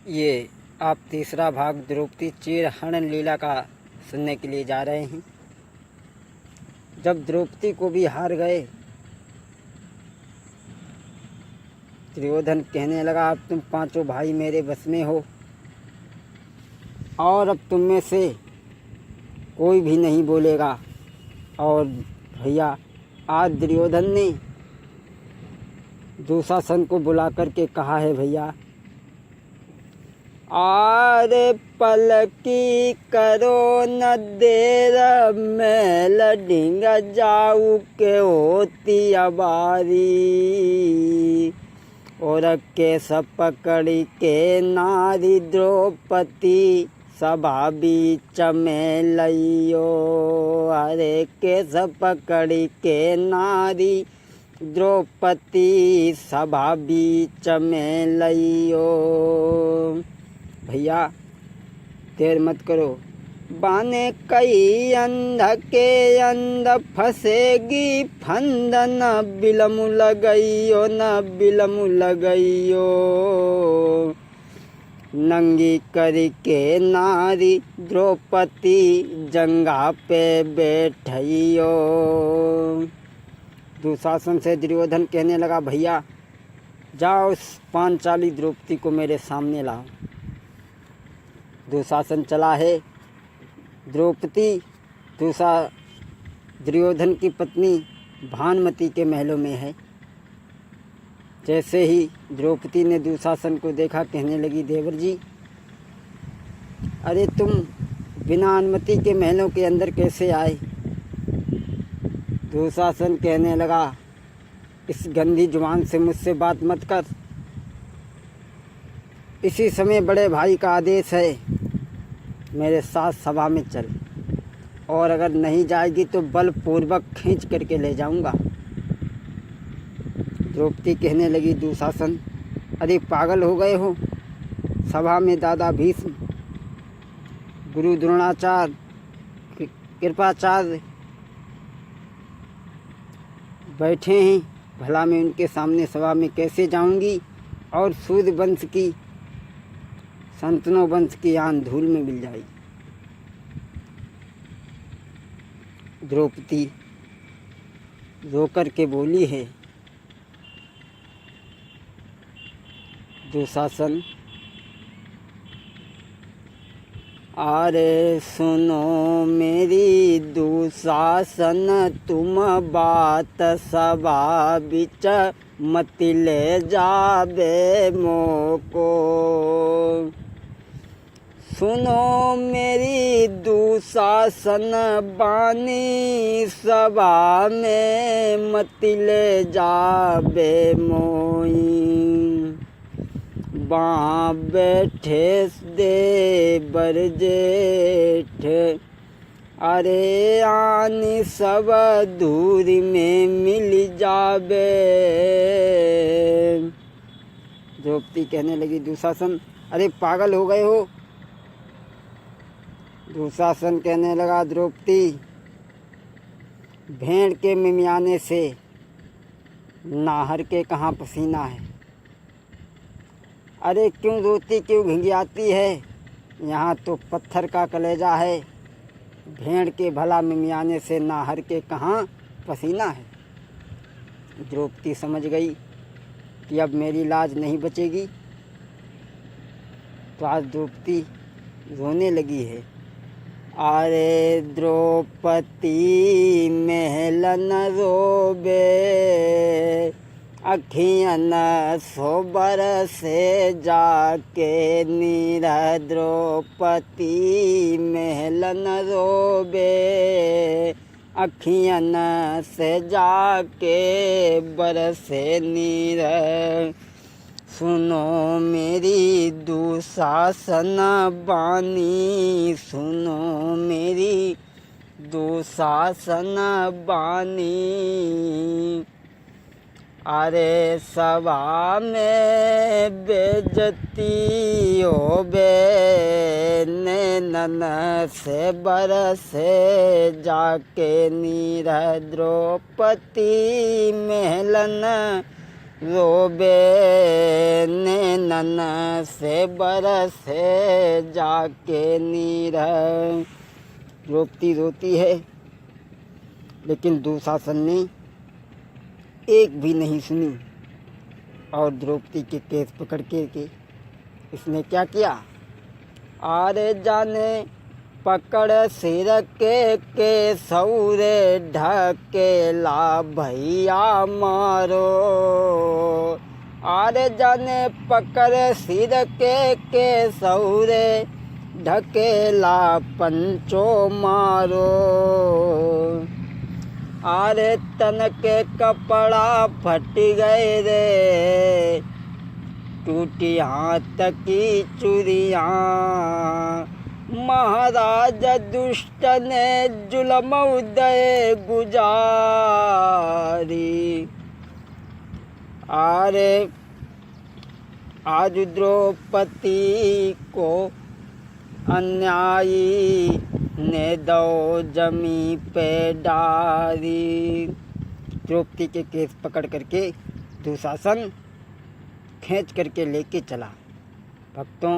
ये आप तीसरा भाग द्रौपदी चीर हरण लीला का सुनने के लिए जा रहे हैं। जब द्रौपदी को भी हार गए, दुर्योधन कहने लगा, अब तुम पांचों भाई मेरे बस में हो और अब तुम में से कोई भी नहीं बोलेगा। और भैया, आज दुर्योधन ने दुशासन को बुला करके कहा है, भैया आरे पलकी करो न देर, मैं लड़ेंगा जाऊ के होती अबारी। और केस पकड़ी के नारी द्रौपदी, सभा बीच में लइयो। अरे केस पकड़ी के नारी द्रौपदी, सभा बीच में लइयो। भैया देर मत करो, बाने कई अंध के अंध फंसेगी फंद, न बिलम लगइयो न बिलम लगइयो। नंगी करके नारी द्रौपदी, जंगा पे बैठइयो। दुशासन से दुर्योधन कहने लगा, भैया जाओ पांचाली द्रौपदी को मेरे सामने लाओ। दुशासन चला है। द्रौपदी दुर्योधन की पत्नी भानुमति के महलों में है। जैसे ही द्रौपदी ने दुशासन को देखा, कहने लगी, देवर जी, अरे तुम बिना अनुमति के महलों के अंदर कैसे आए? दुशासन कहने लगा, इस गंदी जुबान से मुझसे बात मत कर। इसी समय बड़े भाई का आदेश है, मेरे साथ सभा में चल, और अगर नहीं जाएगी तो बलपूर्वक खींच करके ले जाऊंगा। द्रौपदी कहने लगी, दुशासन, अरे पागल हो गए हो? सभा में दादा भीष्म, गुरु द्रोणाचार्य, कृपाचार्य बैठे हैं, भला मैं उनके सामने सभा में कैसे जाऊंगी? और सूर्य वंश की, संतनों वंश की आन धूल में मिल जाएगी। द्रौपदी रो कर के बोली है, दुशासन, अरे सुनो मेरी दुशासन, तुम बात सभा बिच मत ले जाबे मोको। सुनो मेरी दुशासन बानी, सभा में मत ले जाबे मोई। बाँ बैठे देवर जेठ, अरे आनी सब दूरी में मिल जाबे। द्रौपदी कहने लगी, दुशासन, अरे पागल हो गए हो? दुशासन कहने लगा, द्रौपदी, भेड़ के मिमियाने से नाहर के कहाँ पसीना है? अरे क्यों रोती, क्यों घिंघियाती है? यहाँ तो पत्थर का कलेजा है। भेड़ के भला मिमियाने से नाहर के कहाँ पसीना है? द्रौपदी समझ गई कि अब मेरी लाज नहीं बचेगी, तो आज द्रौपदी रोने लगी है। अरे द्रौपदी महलन रोबे, अखियन सोबर से जाके नीर। द्रौपदी महलन रोबे, अखियन से जाके बरसे नीर। सुनो मेरी दुशासन बानी, सुनो मेरी दुशासन बानी। अरे सभा में बेइज्जती होबे, नैनन से बरसे जाके नीर। द्रौपदी महलन रोबे नैनन से बरसे जाके नीर। द्रौपदी रोती है, लेकिन दुशासन ने एक भी नहीं सुनी और द्रौपदी के केस पकड़ के इसने क्या किया, आरे जाने पकड़ सिर के सौरे ढकेला भैया मारो। आरे जाने पकड़ सिर के सौरे ढकेला पंचो मारो। आरे तन के कपड़ा फट गए रे, टूटी हाथ की चूड़ियाँ। महाराज दुष्ट ने जुल्म उदय गुजारी। आरे आज द्रौपदी को अन्यायी ने दो जमी पे डारी। द्रौपदी के केस पकड़ करके दुशासन खींच करके लेके चला। भक्तों,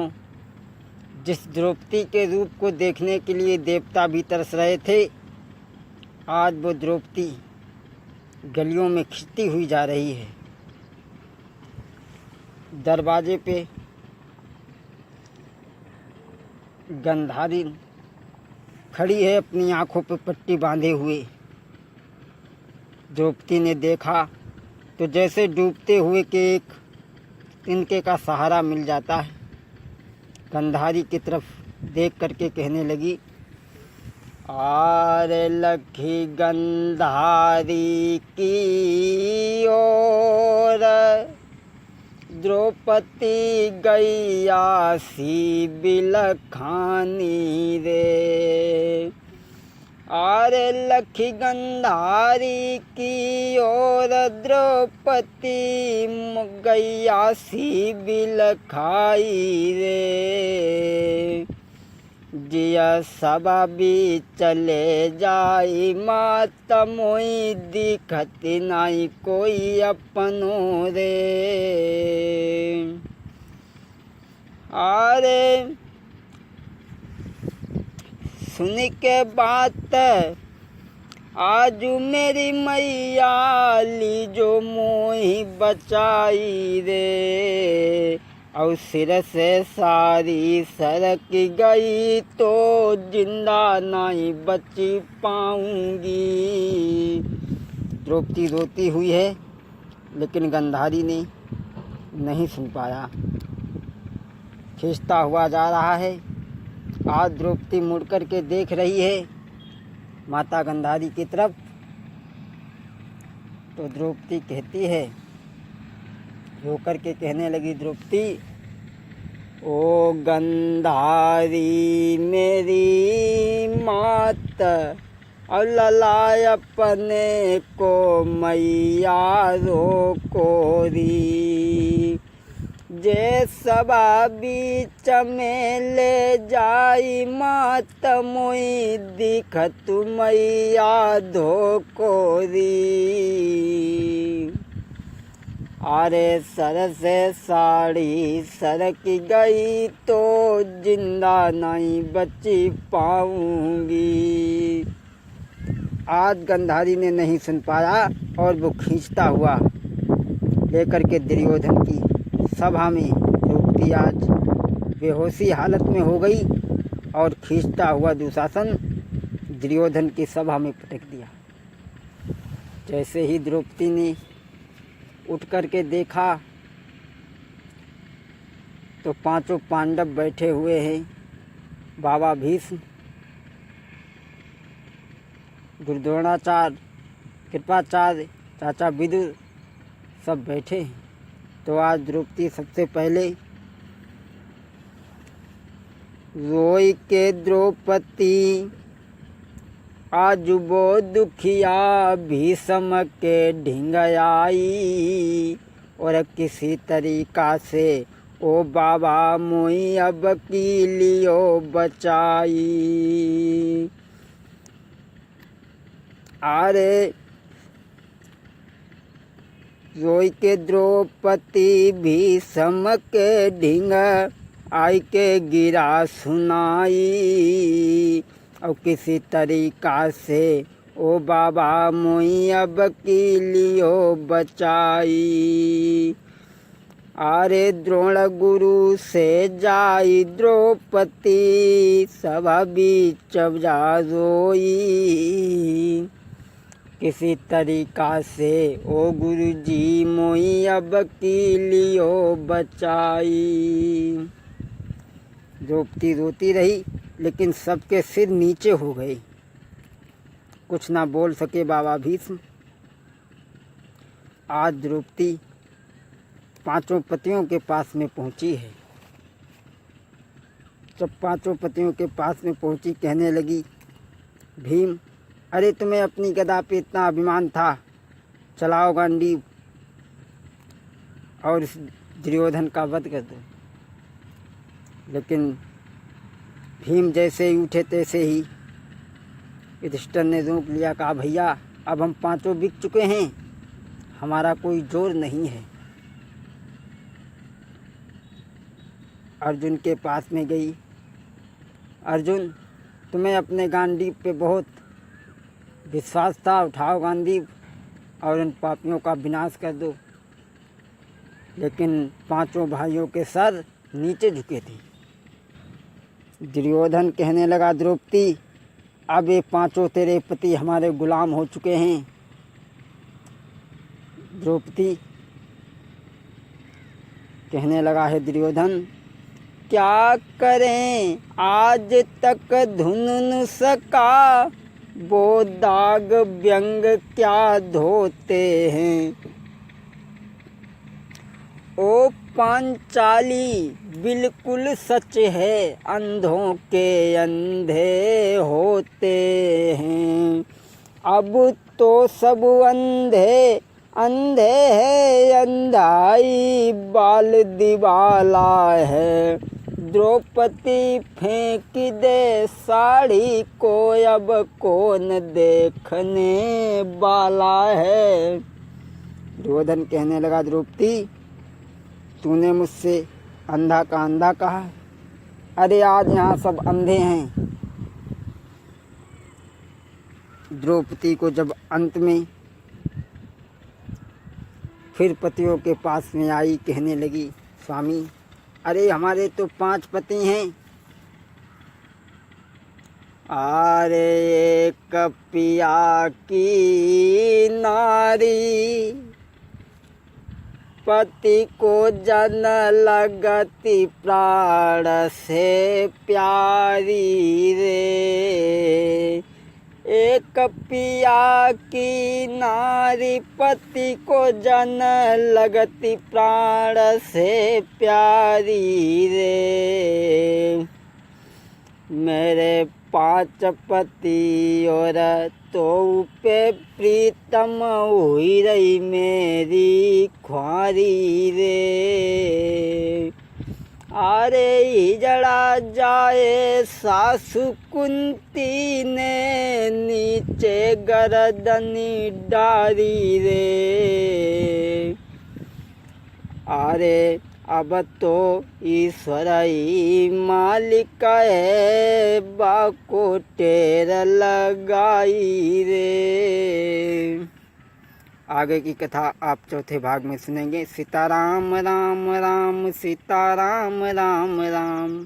जिस द्रौपदी के रूप को देखने के लिए देवता भी तरस रहे थे, आज वो द्रौपदी गलियों में खिंचती हुई जा रही है। दरवाजे पे गंधारी खड़ी है, अपनी आंखों पर पट्टी बांधे हुए। द्रौपदी ने देखा तो जैसे डूबते हुए के एक तिनके का सहारा मिल जाता है। गंधारी की तरफ देख करके कहने लगी, आरे लखी गंधारी की ओर द्रौपदी गैया सी बिलखानी रे। आरे लखी गंधारी की ओर द्रौपदी गैया सी बिलखाई रे। जिया सबा भी चले जाई मात मोई दिखत नाई कोई अपनो रे। आरे सुन के बात आज मेरी मैया लीजो मोही बचाई रे। और सिर से सारी सरक गई तो जिंदा नहीं बच पाऊंगी। द्रौपदी रोती हुई है, लेकिन गंधारी ने नहीं सुन पाया। खींचता हुआ जा रहा है। आज द्रौपदी मुड़ कर के देख रही है माता गंधारी की तरफ, तो द्रौपदी कहती है, रो कर के कहने लगी द्रौपदी, ओ गंधारी मेरी मात, और ललाय अपने को मैया रोको री। जे सबा बीच में ले जाई मात मोई दिखत मैया धोकोरी। आरे सर से साड़ी सरक गई तो जिंदा नहीं बची पाऊंगी। आज गंधारी ने नहीं सुन पाया और वो खींचता हुआ लेकर के दुर्योधन की सभा में द्रौपदी आज बेहोशी हालत में हो गई और खींचता हुआ दुशासन दुर्योधन की सभा में पटक दिया। जैसे ही द्रौपदी ने उठ कर के देखा तो पांचों पांडव बैठे हुए हैं। बाबा भीष्म, गुरु द्रोणाचार्य, कृपाचार्य, चाचा विदुर सब बैठे हैं। तो आज द्रौपदी सबसे पहले रोई के द्रौपदी आज वो दुखिया भीष्म के ढिंग आई। और किसी तरीका से ओ बाबा मोई अब की लियो बचाई। अरे रोई के द्रौपदी भीष्म के ढींग आई के गिरा सुनाई। और किसी तरीका से ओ बाबा मोई अब की लियो बचाई। आरे द्रोण गुरु से जाई द्रौपदी सभा बीच जा रोई। किसी तरीका से ओ गुरु जी मोई अब की लियो बचाई। द्रौपदी रोती रही लेकिन सबके सिर नीचे हो गए, कुछ ना बोल सके बाबा भीष्म। आज द्रौपदी पांचों पतियों के पास में पहुंची है। जब पांचों पतियों के पास में पहुंची कहने लगी, भीम अरे तुम्हें अपनी गदा पे इतना अभिमान था, चलाओ गांडीव और इस दुर्योधन का वध कर दो। लेकिन भीम जैसे ही उठे तैसे ही युधिष्ठिर ने रोक लिया, कहा भैया अब हम पांचों बिक चुके हैं, हमारा कोई जोर नहीं है। अर्जुन के पास में गई, अर्जुन तुम्हें अपने गांडीव पे बहुत विश्वास था, उठाओ गांडीव और इन पापियों का विनाश कर दो। लेकिन पांचों भाइयों के सर नीचे झुके थे। दुर्योधन कहने लगा, द्रौपदी अब ये पांचों तेरे पति हमारे गुलाम हो चुके हैं। द्रौपदी कहने लगा है दुर्योधन क्या करें आज तक धुन न सका, वो दाग व्यंग क्या धोते हैं। ओ पांचाली बिल्कुल सच है, अंधों के अंधे होते हैं। अब तो सब अंधे अंधे है, अंधाई बाल दिवाला है। द्रौपदी फेंक दे साड़ी को, अब कौन देखने वाला है। दुर्योधन कहने लगा, द्रौपदी तूने मुझसे अंधा का अंधा कहा, अरे आज यहाँ सब अंधे हैं। द्रौपदी को जब अंत में फिर पतियों के पास में आई, कहने लगी, स्वामी अरे हमारे तो 5 पति हैं। अरे एक पिया की नारी, पति को जन लगती प्राण से प्यारी रे। एक पिया की नारी, पति को जन लगती प्राण से प्यारी रे। मेरे 5 पति और तो पे प्रीतम हुई रही मेरी ख्वारी रे। अरे हिजड़ा जाए सासु कुंती ने, नीचे गर्दनी डारी रे। अरे अब तो ईश्वर ही मालिक है, बाको टेर लगाई रे। आगे की कथा आप चौथे भाग में सुनेंगे। सीताराम राम राम सीताराम राम राम।